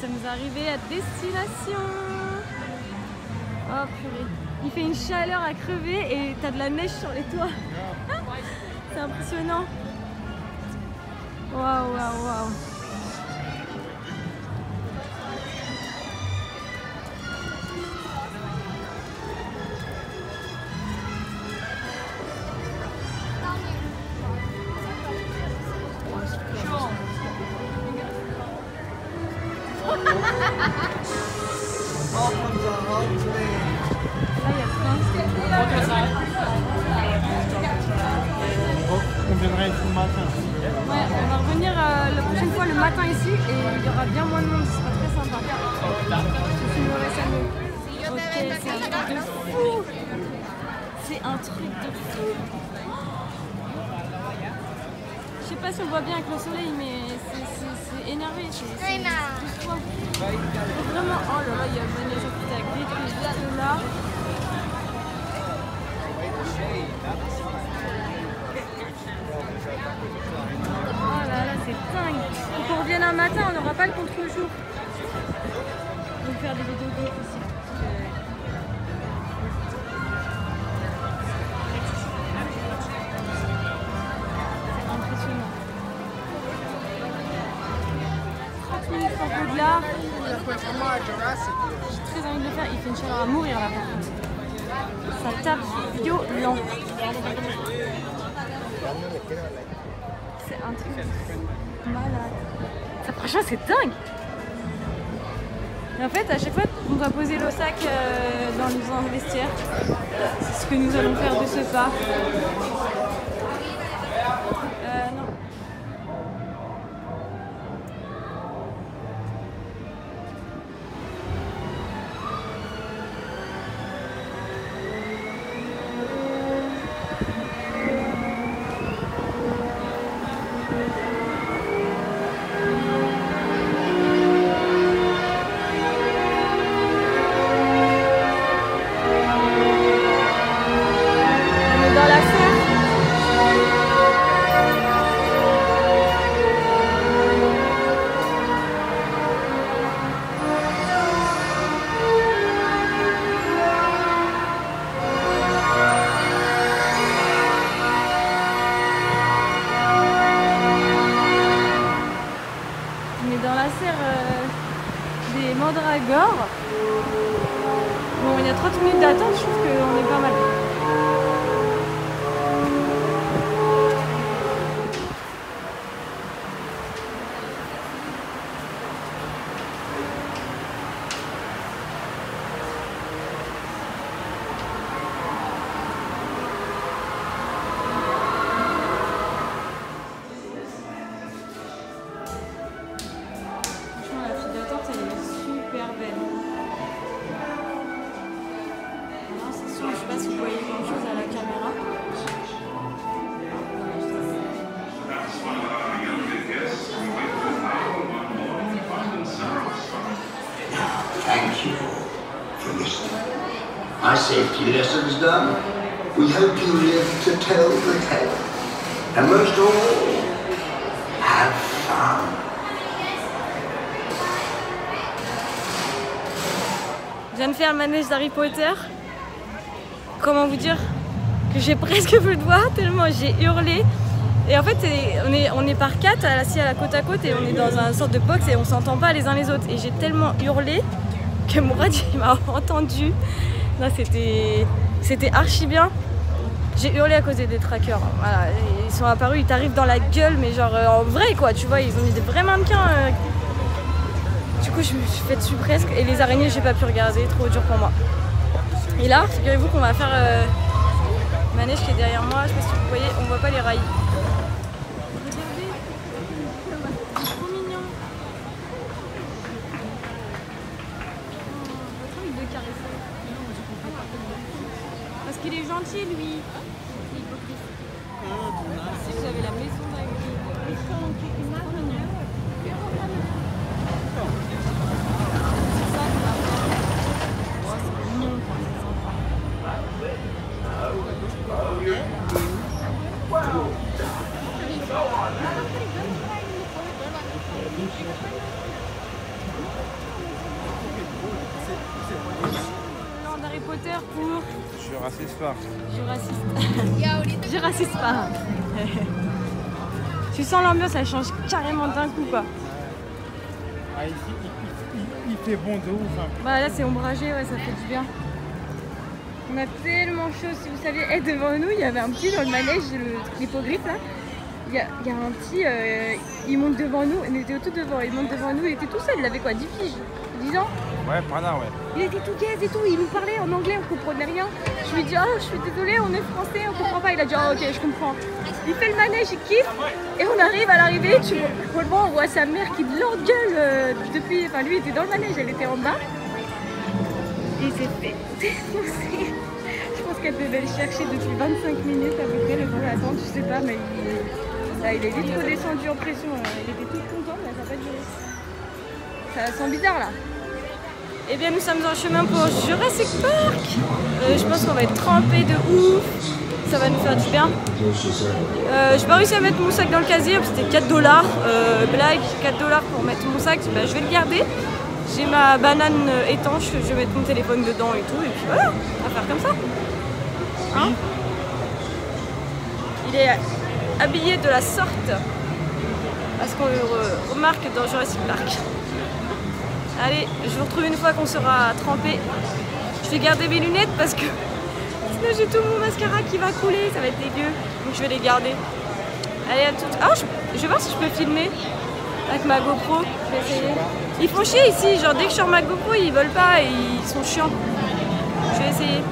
sommes arrivés à destination. Oh purée. Il fait une chaleur à crever et t'as de la neige sur les toits. C'est impressionnant. Waouh, waouh, waouh. On viendrait tout le matin. Ouais, on va revenir la prochaine fois le matin ici et il y aura bien moins de monde, ce sera très sympa. Je filmerai ça mieux. Ok, c'est un truc de fou. C'est un truc de fou. Je sais pas si on voit bien avec le soleil, mais c'est énervé. C'est tout froid. Vraiment, oh là là, il y a une neige qui est gris juste là. Oh là là, c'est dingue. Faut qu'on revienne un matin, on n'aura pas le contre-jour. On va faire des vidéos golf aussi. C'est impressionnant. 30 minutes en de là. J'ai très envie de le faire. Il fait une chaleur à mourir là par contre. Ça tape violent. C'est un truc malade. Ça, franchement, c'est dingue. Et en fait, à chaque fois, on doit poser le sac dans le vestiaire. C'est ce que nous allons faire de ce pas. Non. Dans la serre des mandragores. Bon, il y a 30 minutes d'attente, je trouve qu'on est pas mal. Thank you for listening. My safety lessons done, we hope you live to tell the tale. And most of all, have fun. Je viens de faire le manège d'Harry Potter. Comment vous dire que j'ai presque plus de voix tellement j'ai hurlé. Et en fait, on est par 4 assis à la côte à côte et on est dans une sorte de box et on s'entend pas les uns les autres. Et j'ai tellement hurlé que Mourad il m'a entendu. Là, c'était archi bien. J'ai hurlé à cause des trackers. Voilà, ils sont apparus, ils t'arrivent dans la gueule, mais genre en vrai quoi, tu vois, ils ont mis des vrais mannequins. Du coup, je me suis fait dessus presque. Et les araignées, j'ai pas pu regarder, trop dur pour moi. Et là, figurez-vous qu'on va faire le manège qui est derrière moi. Je sais pas si vous voyez, on voit pas les rails. Regardez, c'est trop mignon. J'ai envie de le caresser. Parce qu'il est gentil, lui. C'est hypocrite. Si j'avais la maison avec lui. Potter pour Jurassic Park. Jurassic Park. Tu sens l'ambiance, elle change carrément d'un coup quoi. Ah, ici, il fait bon de ouf. Hein. Bah là c'est ombragé, ouais, ça fait du bien. On a tellement chaud, si vous saviez. Et devant nous, il y avait un petit dans le manège, l'hippogriffe là. Il y a un petit, il monte devant nous, on était tout devant, il monte devant nous, il était tout seul, il avait quoi, 10 piges, 10 ans? Ouais, par là, ouais. Il était tout gaze et tout, il nous parlait en anglais, on comprenait rien. Je lui dis, oh, je suis désolée, on est français, on comprend pas. Il a dit, oh, ok, je comprends. Il fait le manège, il kiffe, et on arrive à l'arrivée, on voit sa mère qui l'engueule depuis, enfin lui était dans le manège, elle était en bas. Et il s'est fait défoncer. Je pense qu'elle devait le chercher depuis 25 minutes à peu près, le temps d'attente, je sais pas, mais il est vite redescendu en pression. Il était tout content, mais ça n'a pas duré. Ça sent bizarre là. Eh bien nous sommes en chemin pour Jurassic Park. Je pense qu'on va être trempés de ouf. Ça va nous faire du bien. J'ai pas réussi à mettre mon sac dans le casier, c'était 4 $. Blague, 4 $ pour mettre mon sac, bah, je vais le garder. J'ai ma banane étanche, je vais mettre mon téléphone dedans et tout, et puis voilà, on va faire comme ça. Hein? Il est habillé de la sorte, à ce qu'on le remarque dans Jurassic Park. Allez, je vous retrouve une fois qu'on sera trempé. Je vais garder mes lunettes parce que sinon j'ai tout mon mascara qui va couler, ça va être dégueu. Donc je vais les garder. Allez, à toutes. Ah, je vais voir si je peux filmer avec ma GoPro. Je vais essayer. Ils font chier ici, genre dès que je sors ma GoPro, ils veulent pas et ils sont chiants. Je vais essayer.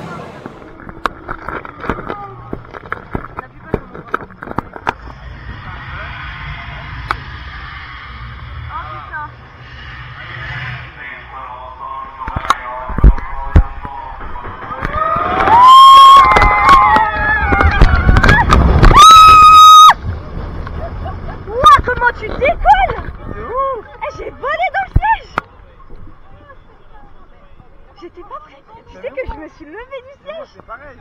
Tu décolles! J'ai volé dans le siège! J'étais pas prête. Tu sais que je me suis levée du siège? C'est pareil.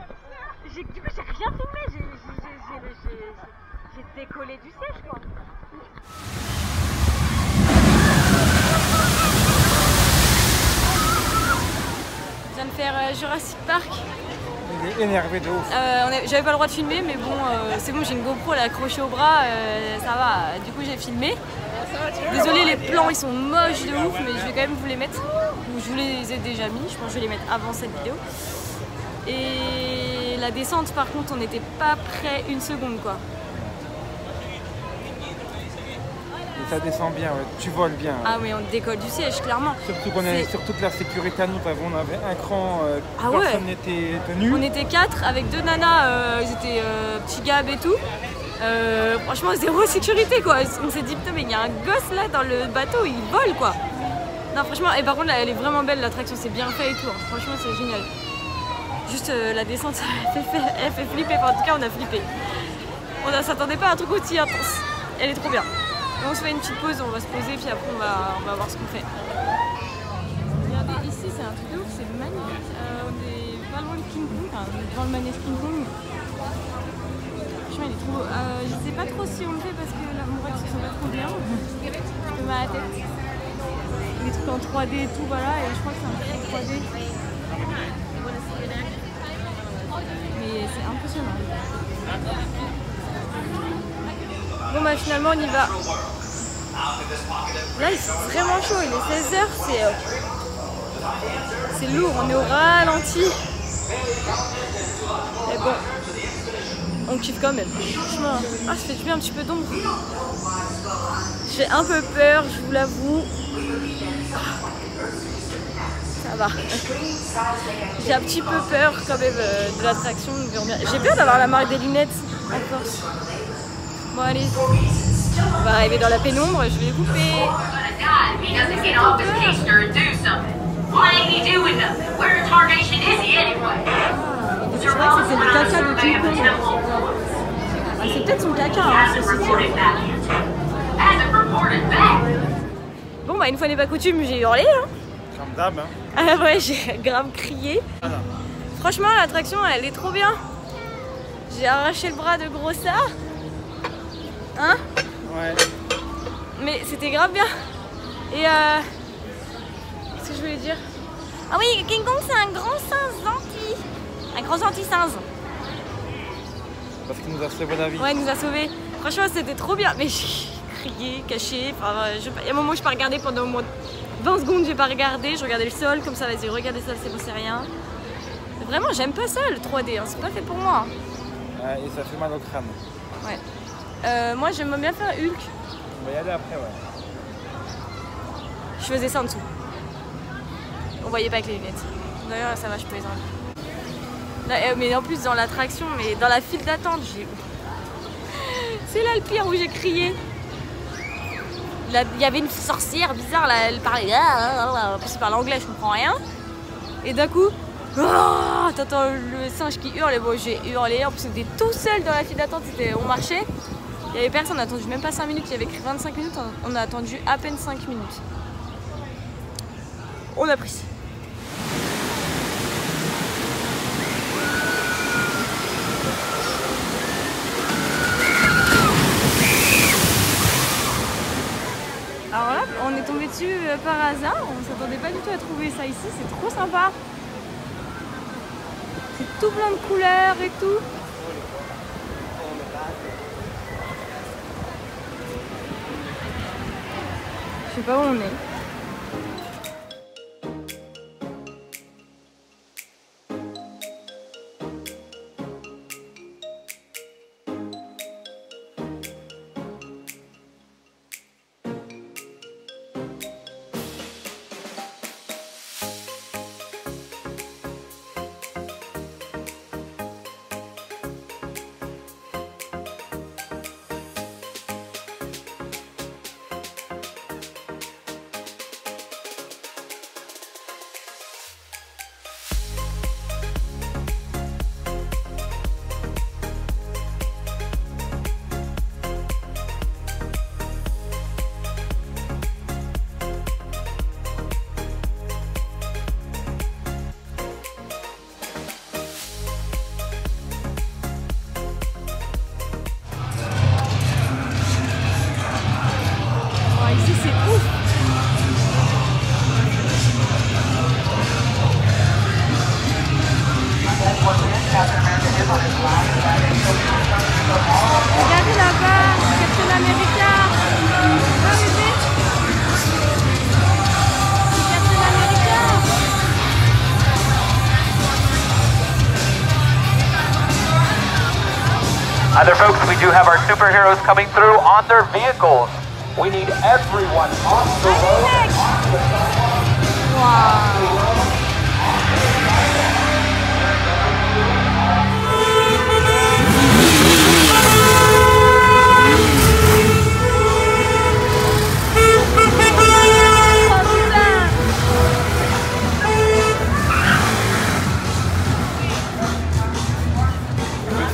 Du coup, j'ai rien filmé. J'ai décollé du siège, quoi. Je viens de faire Jurassic Park. Il est énervé de ouf. J'avais pas le droit de filmer, mais bon, c'est bon, j'ai une GoPro, elle est accrochée au bras, ça va. Du coup, j'ai filmé. Désolée, les plans ils sont moches de ouf, mais je vais quand même vous les mettre. Je vous les ai déjà mis, je pense que je vais les mettre avant cette vidéo. Et la descente, par contre, on n'était pas prêt une seconde, quoi. Et ça descend bien, ouais. Tu voles bien. Ah oui, on décolle du siège, clairement. Surtout qu'on est sur toute la sécurité à nous, on avait un cran, ah personne ouais. n'était tenu. On était 4 avec 2 nanas, ils étaient petits Gab et tout. Franchement, zéro sécurité quoi. On s'est dit putain, mais il y a un gosse là dans le bateau, il vole quoi. Non, franchement, et par contre, là, elle est vraiment belle, l'attraction, c'est bien fait et tout. Hein. Franchement, c'est génial. Juste la descente, elle fait flipper. Enfin, en tout cas, on a flippé. On ne s'attendait pas à un truc aussi intense. Elle est trop bien. Et on se fait une petite pause, on va se poser, puis après, on va voir ce qu'on fait. Regardez, ici, c'est un truc de ouf, c'est magnifique. On est pas loin de King Kong, enfin, devant le manège King Kong. Franchement, il est trop beau. Je sais pas trop si on le fait parce que la mourette se sent pas trop bien. Je peux mal à la tête. Les trucs en 3D et tout, voilà, et je crois que c'est un peu en 3D. Mais c'est impressionnant. Bon bah finalement on y va. Là il fait vraiment chaud, il est 16 h, c'est lourd, on est au ralenti. Mais bon, on kiffe quand même. Franchement, ça fait du bien un petit peu d'ombre. J'ai un peu peur, je vous l'avoue. Ça va. J'ai un petit peu peur quand même de l'attraction. J'ai peur d'avoir la marque des lunettes à force. Bon allez, on va arriver dans la pénombre, je vais les couper. Je crois que c'était le caca de King Kong. Ah, c'est peut-être son caca, hein, ceci. Bon bah une fois n'est pas coutume, j'ai hurlé hein. Comme d'hab hein. Ah ouais, j'ai grave crié. Voilà. Franchement l'attraction elle est trop bien. J'ai arraché le bras de Grossa. Hein? Ouais. Mais c'était grave bien. Et qu'est-ce que je voulais dire? Ah oui, King Kong c'est un grand singe gentil. Un grand gentil singe. Parce qu'il nous a sauvé la vie. Ouais, il nous a sauvés. Franchement, c'était trop bien. Mais j'ai crié, caché. Enfin, il y a un moment où je n'ai pas regardé pendant au moins 20 secondes, j'ai pas regardé. Je regardais le sol, comme ça, vas-y, regardez ça, c'est bon, c'est rien. Mais vraiment, j'aime pas ça le 3D, hein. C'est pas fait pour moi. Et ça fait mal au crâne. Ouais. Moi, j'aime bien faire Hulk. On va y aller après, ouais. Je faisais ça en dessous. On voyait pas avec les lunettes. D'ailleurs, ça va, je peux les enlever. Là, mais en plus, dans l'attraction, mais dans la file d'attente, j'ai... C'est là le pire où j'ai crié. Il y avait une sorcière bizarre, là, elle parlait... En plus, elle parle anglais, je comprends rien. Et d'un coup... Oh, t'entends le singe qui hurle, et bon, j'ai hurlé. En plus, on était tout seul dans la file d'attente, on marchait. Il y avait personne, on a attendu même pas 5 minutes, il y avait écrit 25 minutes, on a attendu à peine 5 minutes. On a pris. Alors là, on est tombé dessus par hasard, on s'attendait pas du tout à trouver ça ici, c'est trop sympa. C'est tout plein de couleurs et tout. Je sais pas où on est. Regardez là-bas, Captain America. Vous arrivez? C'est Captain America. Other folks, we do have our superheroes coming through on their vehicles. We need everyone on the road. Wow.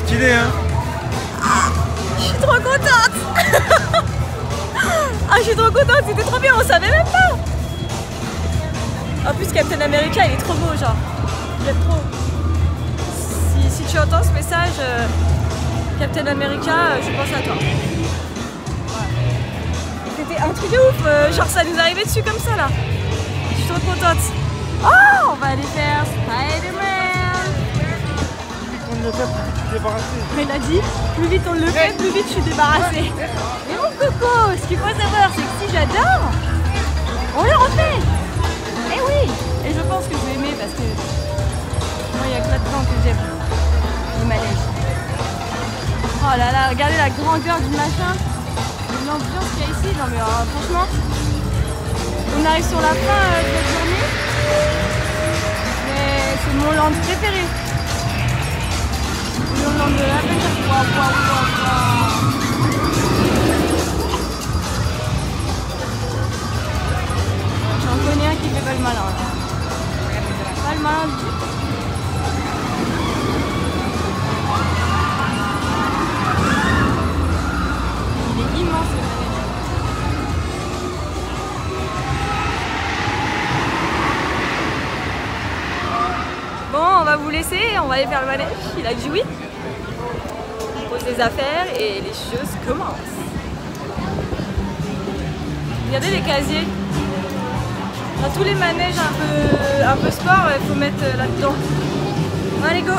Stylé, hein? Je suis trop contente. Ah, je suis trop contente, c'était trop bien, on savait même pas. En plus, Captain America, il est trop beau, genre. J'aime trop. Si tu entends ce message, Captain America, je pense à toi. Ouais. C'était un truc de ouf, genre ça nous arrivait dessus comme ça là. Je suis trop contente. Oh, on va aller faire Spider-Man. On le fait, plus tu te débarrasser. Il a dit, plus vite on le fait, plus vite je suis débarrassée. Mais mon coco, ce qu'il faut savoir, c'est que si j'adore, on le refait. Eh oui. Et je pense que je vais aimer parce que moi il y a que là-dedans que j'aime. Les manèges. Oh là là, regardez la grandeur du machin. L'ambiance qu'il y a ici. Non mais franchement, on arrive sur la fin de notre journée. Mais c'est mon land préféré. Le land de l'Avengers. J'en connais un qui fait pas le malin. Pas le malin du tout. Il est immense le manège. Bon, on va vous laisser, on va aller faire le manège. Il a dit oui. On pose des affaires et les choses commencent. Regardez les casiers. Dans tous les manèges un peu sport, il faut mettre là-dedans. Allez, go!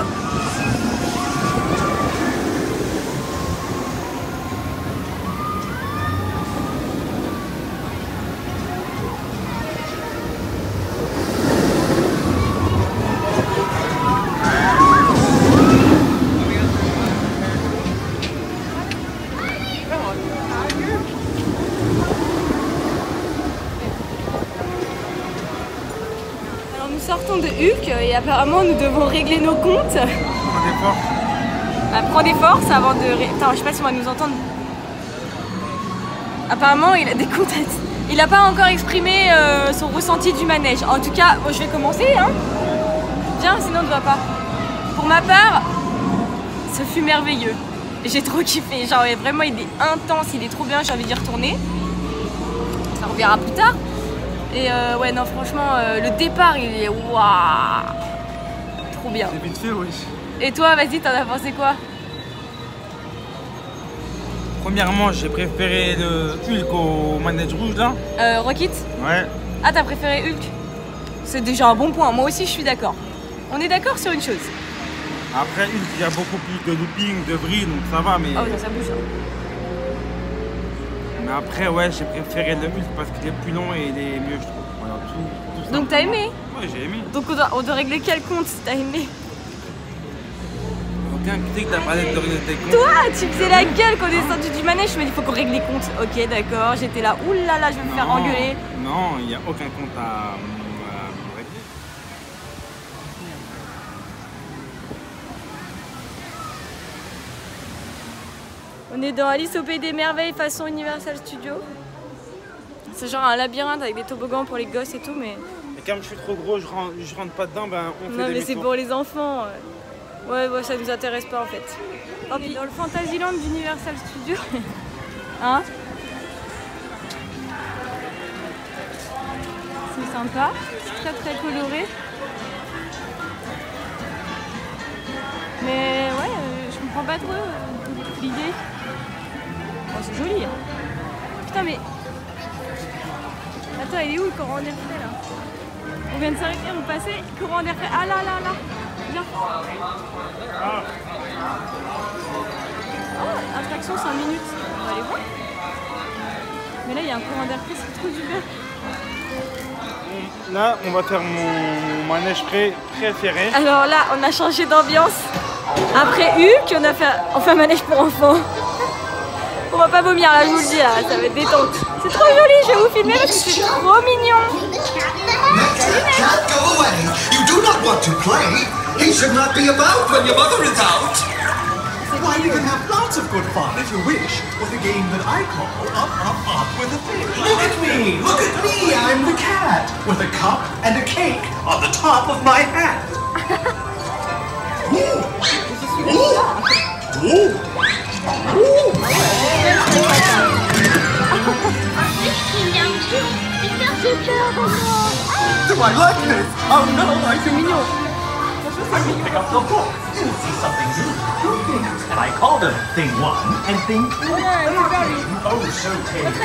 Sortons de Hulk et apparemment nous devons régler nos comptes. Prends des forces avant de... Attends, je sais pas si on va nous entendre. Apparemment il a des comptes. Il n'a pas encore exprimé son ressenti du manège. En tout cas, je vais commencer. Hein. Viens, sinon on ne va pas. Pour ma part, ce fut merveilleux. J'ai trop kiffé. Genre vraiment il est intense, il est trop bien, j'ai envie d'y retourner. Ça reviendra plus tard. Et ouais, non, franchement, le départ, il est waouh, trop bien. C'est vite fait, oui. Et toi, vas-y, t'en as pensé quoi? Premièrement, j'ai préféré le Hulk au manège rouge, là. Rocket? Ouais. Ah, t'as préféré Hulk? C'est déjà un bon point, moi aussi, je suis d'accord. On est d'accord sur une chose. Après, Hulk, il y a beaucoup plus de looping, de vrille, donc ça va, mais... Ah oui, ça bouge. Hein. Mais après, ouais, j'ai préféré le Hulk parce qu'il est plus long et il est mieux, je trouve. Voilà, tout ça. Donc t'as aimé? Ouais, j'ai aimé. Donc on doit régler quel compte si t'as aimé? Aucun critique n'a parlé de régler tes comptes. Toi, tu faisais la gueule quand on est sorti du manège, je me dis faut qu'on règle les comptes. Ok, d'accord, j'étais là, oulala, je vais me faire engueuler. Non, il n'y a aucun compte à régler. On est dans Alice au Pays des Merveilles façon Universal Studios. C'est genre un labyrinthe avec des toboggans pour les gosses et tout, mais... Et comme je suis trop gros, je rentre pas dedans, ben on fait non, des mais c'est pour les enfants. Ouais, ça nous intéresse pas en fait. Oh, puis dans le Fantasyland d'Universal Studios. Hein? C'est sympa, c'est très coloré. Mais ouais, je comprends pas trop l'idée. Oh, c'est joli. Putain, mais... Attends, il est où le courant d'air frais là? On vient de s'arrêter, on passait, courant d'air frais. Ah là. Viens. Oh, attraction 5 minutes. On va aller voir. Mais là, il y a un courant d'air frais, c'est trop du bien. Là, on va faire mon manège préféré. Alors là, on a changé d'ambiance. Après Hulk, on fait un manège pour enfants. On va pas vomir là, je vous le dis, là, ça va être détente. C'est trop joli, je vais vous filmer parce que c'est trop mignon. Can't go away. You do not want to play. He should not be about when your mother is out. Why, you can have lots of good fun if you wish with a game that I call Up with a Fish. Look at me! I'm the cat with a cup and a cake on the top of my hat. Do I like this? Oh no, I do not. I will pick up the book. You'll see something new. Two things. And I call them Thing 1 and Thing 2. Oh, so tasty.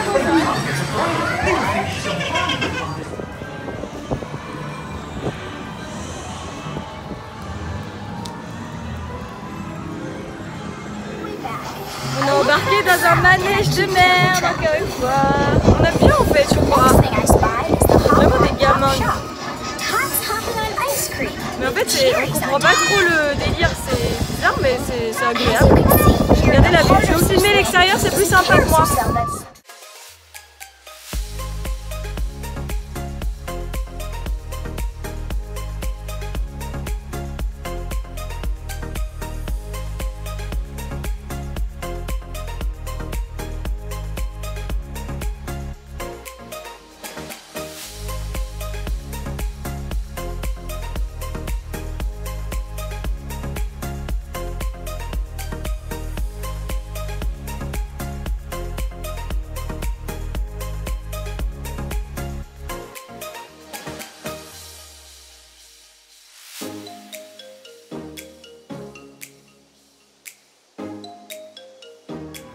On est embarqué dans un manège de merde encore une fois. On a bien en fait, je crois. Vraiment des gamins. Mais en fait, on comprend pas trop le délire, c'est bizarre, mais c'est agréable. Regardez la vue, je vais vous filmer l'extérieur, c'est plus sympa que moi.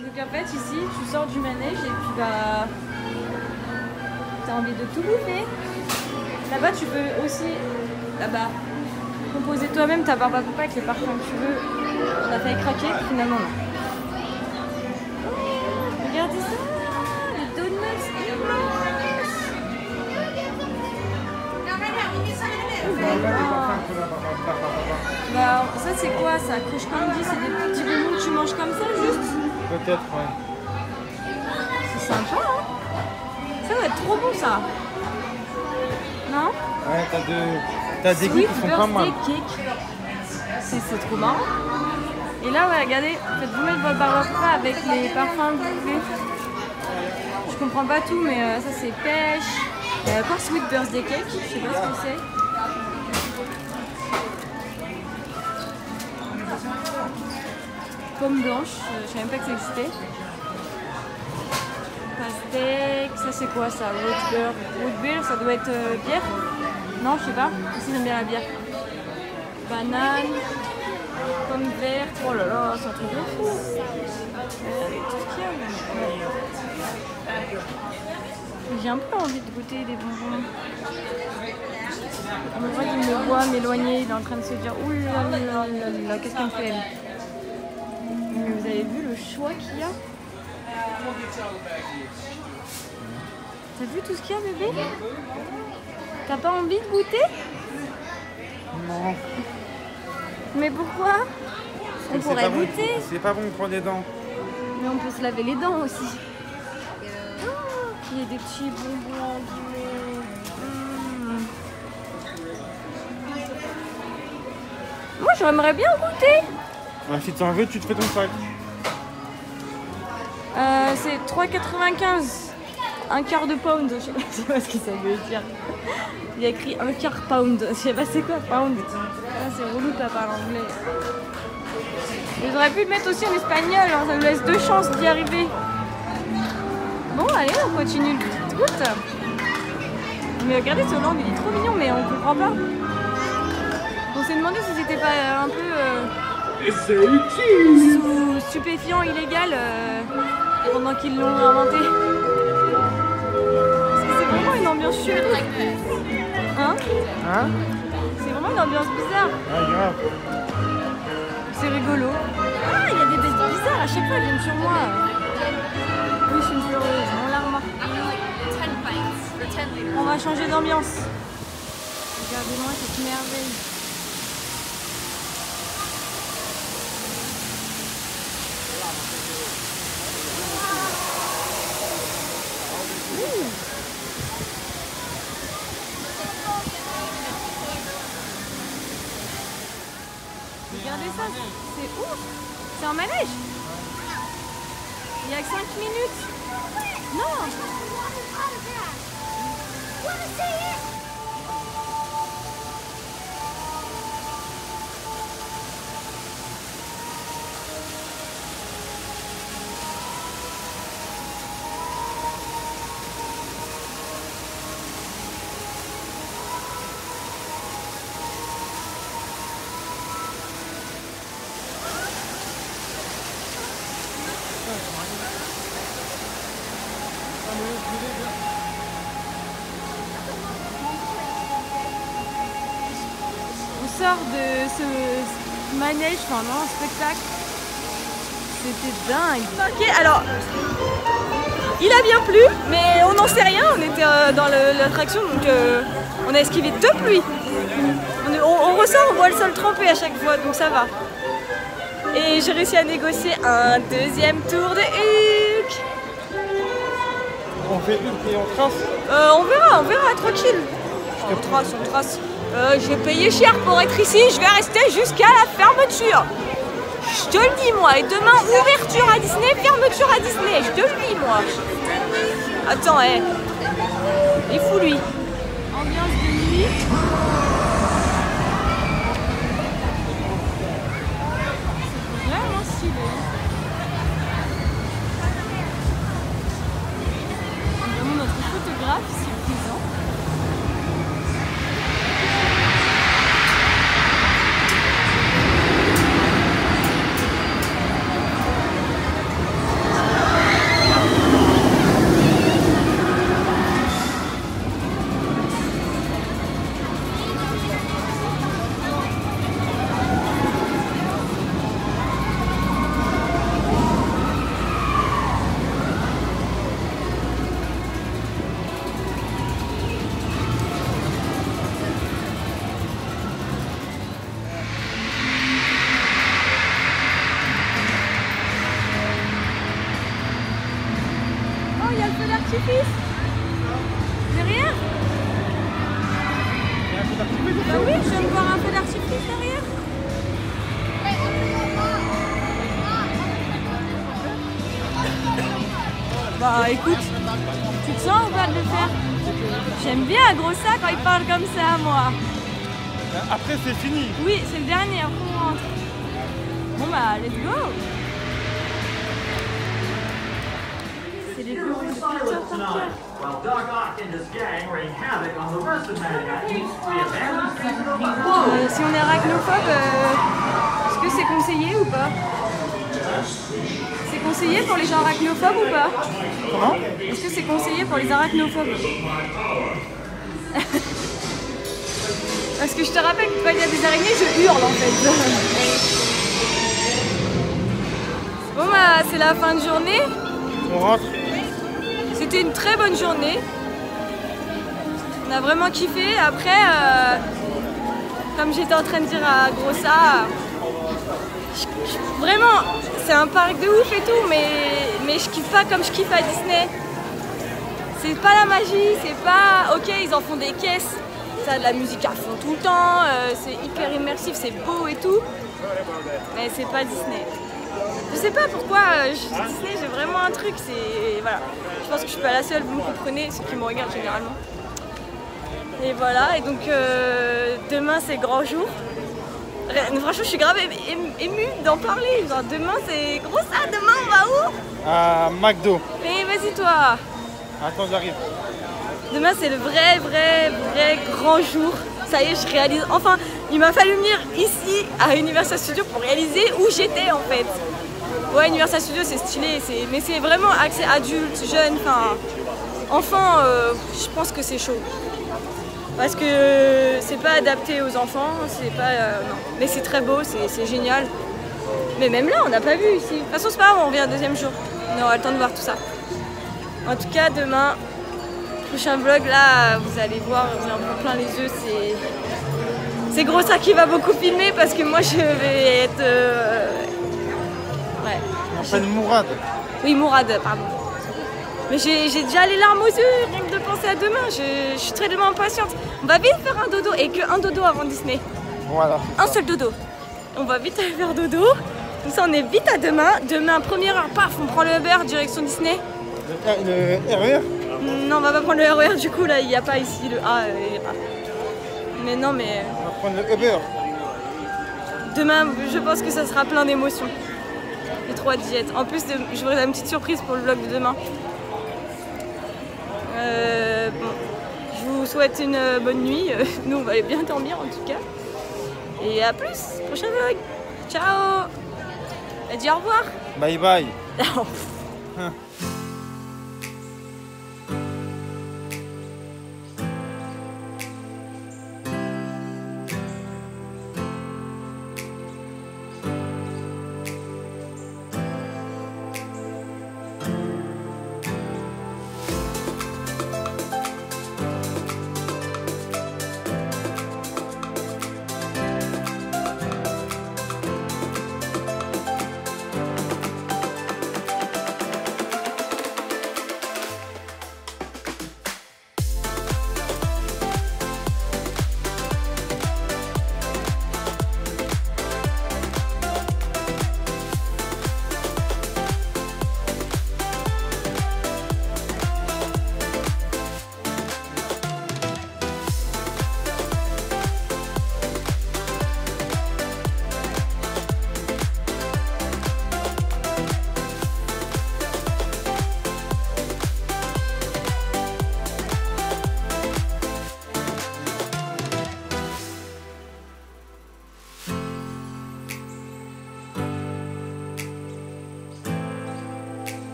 Donc en fait ici tu sors du manège et puis bah t'as envie de tout bouffer. Là-bas, tu peux aussi, là-bas, composer toi-même ta barbe à papa avec les parfums que tu veux. On a failli craquer, finalement non. Oh, regardez ça, les donuts Bah, ça c'est quoi ça? Couche candy, c'est des petits bonbons que tu manges comme ça juste? Peut-être, ouais. C'est sympa, hein? Ça va être trop bon ça. Non? Ouais, t'as des goûts qui sont pas mal. Cake. C'est trop marrant. Et là, ouais, regardez, faites-vous mettre votre barbe à papa avec les parfums que vous voulez. Je comprends pas tout, mais ça c'est pêche. Encore Sweet Birthday Cake, je sais pas ce que c'est. Pomme blanche, je savais même pas que ça existait. Pastèque, ça c'est quoi ça? Root beer. Root beer, ça doit être bière? Non, je sais pas. Ici j'aime bien la bière. Banane, pomme verte. Oh là là, c'est un truc de fou. Tout ce qu'il y a. J'ai un peu envie de goûter des bonbons. On voit qu'il me voit m'éloigner, il est en train de se dire ouh là là là là, qu'est-ce qu'elle me fait elle? Mais vous avez vu le choix qu'il y a? T'as vu tout ce qu'il y a, bébé? T'as pas envie de goûter? Non. Mais pourquoi? On pourrait goûter. C'est pas bon pour les dents. Mais on peut se laver les dents aussi. Oh, il y a des petits bonbons en bleu. Moi j'aimerais bien goûter. Ouais, si t'en veux, tu te fais ton sac. C'est 3,95. Un quart de pound. Je sais pas ce que ça veut dire. Il y a écrit un quart pound. Je sais pas c'est quoi pound. Ah, c'est relou de pas parler anglais. Ils auraient pu le mettre aussi en espagnol. Hein. Ça nous laisse 2 chances d'y arriver. Bon, allez, on continue le petit goûte. Mais regardez, ce Hollande, il est trop mignon, mais on comprend pas. On s'est demandé si c'était pas un peu sous stupéfiant illégal pendant qu'ils l'ont inventé. Parce que c'est vraiment une ambiance chelou. Hein? Hein? C'est vraiment une ambiance bizarre. Ah, grave. C'est rigolo. Ah, il y a des bêtes bizarres à chaque fois, elles viennent sur moi. Oui, je suis une pleureuse, on l'a remarqué. On va changer d'ambiance. Regardez-moi cette merveille. Regardez ça, c'est ouf. C'est un manège. Il y a que 5 minutes. Non. On sort de ce manège pendant un spectacle. C'était dingue. Ok, alors, il a bien plu, mais on n'en sait rien. On était dans l'attraction, donc on a esquivé 2 pluies. On ressort, on voit le sol trempé à chaque fois, donc ça va. Et j'ai réussi à négocier un 2e tour de Hulk. On fait Hulk et on trace. On verra, tranquille. On trace. J'ai payé cher pour être ici, je vais rester jusqu'à la fermeture. Je te le dis moi, et demain ouverture à Disney, fermeture à Disney, je te le dis moi. Attends, il est fou lui. Ambiance de nuit. C'est vraiment stylé. Vraiment notre photographe ici présent. Bah écoute, tu te sens ou pas de le faire? J'aime bien Grossa quand il parle comme ça, moi. Après, c'est fini. Oui, c'est le dernier, après on rentre. Bon bah, let's go. C'est les bureaux de Peter Parker. While Doc Ock and his gang wreak havoc on the rest of Manhattan, the abandoned season of Si on est arachnophobe, est-ce que c'est conseillé ou pas? C'est conseillé pour les gens arachnophobes ou pas? Comment? Est-ce que c'est conseillé pour les arachnophobes? Parce que je te rappelle que quand il y a des araignées, je hurle en fait. Bon bah c'est la fin de journée. On rentre. C'était une très bonne journée. On a vraiment kiffé. Après, comme j'étais en train de dire à Grossa, vraiment, c'est un parc de ouf et tout, mais je kiffe pas comme je kiffe à Disney. C'est pas la magie, c'est pas... Ok, ils en font des caisses, ça a de la musique à fond tout le temps, c'est hyper immersif, c'est beau et tout, mais c'est pas Disney. Je sais pas pourquoi, Disney, j'ai vraiment un truc, c'est... Voilà. Je pense que je suis pas la seule, vous me comprenez, ceux qui me regardent généralement. Et voilà, et donc demain c'est grand jour. Franchement, je suis grave émue d'en parler. Genre, demain c'est gros ça, demain on va où? À McDo. Mais vas-y toi. Attends, j'arrive. Demain c'est le vrai grand jour. Ça y est, je réalise. Enfin, il m'a fallu venir ici à Universal Studios pour réaliser où j'étais en fait. Ouais, Universal Studios c'est stylé, mais c'est vraiment accès adulte, jeune, enfin enfant. Je pense que c'est chaud. Parce que c'est pas adapté aux enfants, c'est pas... non. Mais c'est très beau, c'est génial. Mais même là, on n'a pas vu ici. De toute façon, c'est pas grave, on revient le deuxième jour. On aura le temps de voir tout ça. En tout cas, demain, prochain vlog, là, vous allez voir, vous en prend plein les yeux. C'est Grossa qui va beaucoup filmer parce que moi, je vais être... Ouais. On s'appelle Mourad. Oui, Mourad, pardon. Mais j'ai déjà les larmes aux yeux, rien que de penser à demain, je suis très impatiente. On va vite faire un dodo, et qu'un dodo avant Disney. Voilà. Un seul dodo. On va vite aller faire dodo. Comme ça on est vite à demain. Demain, première heure, paf, on prend le Uber direction Disney. Le RER? Non, on va pas prendre le RER du coup, là, il n'y a pas ici le A. Mais non, mais... On va prendre le Uber. Demain, je pense que ça sera plein d'émotions. J'ai trop hâte d'y être. En plus, j'aurai une petite surprise pour le vlog de demain. Bon, je vous souhaite une bonne nuit. Nous, on va aller bien dormir en tout cas. Et à plus, prochain vlog. Ciao. Et dis au revoir. Bye bye.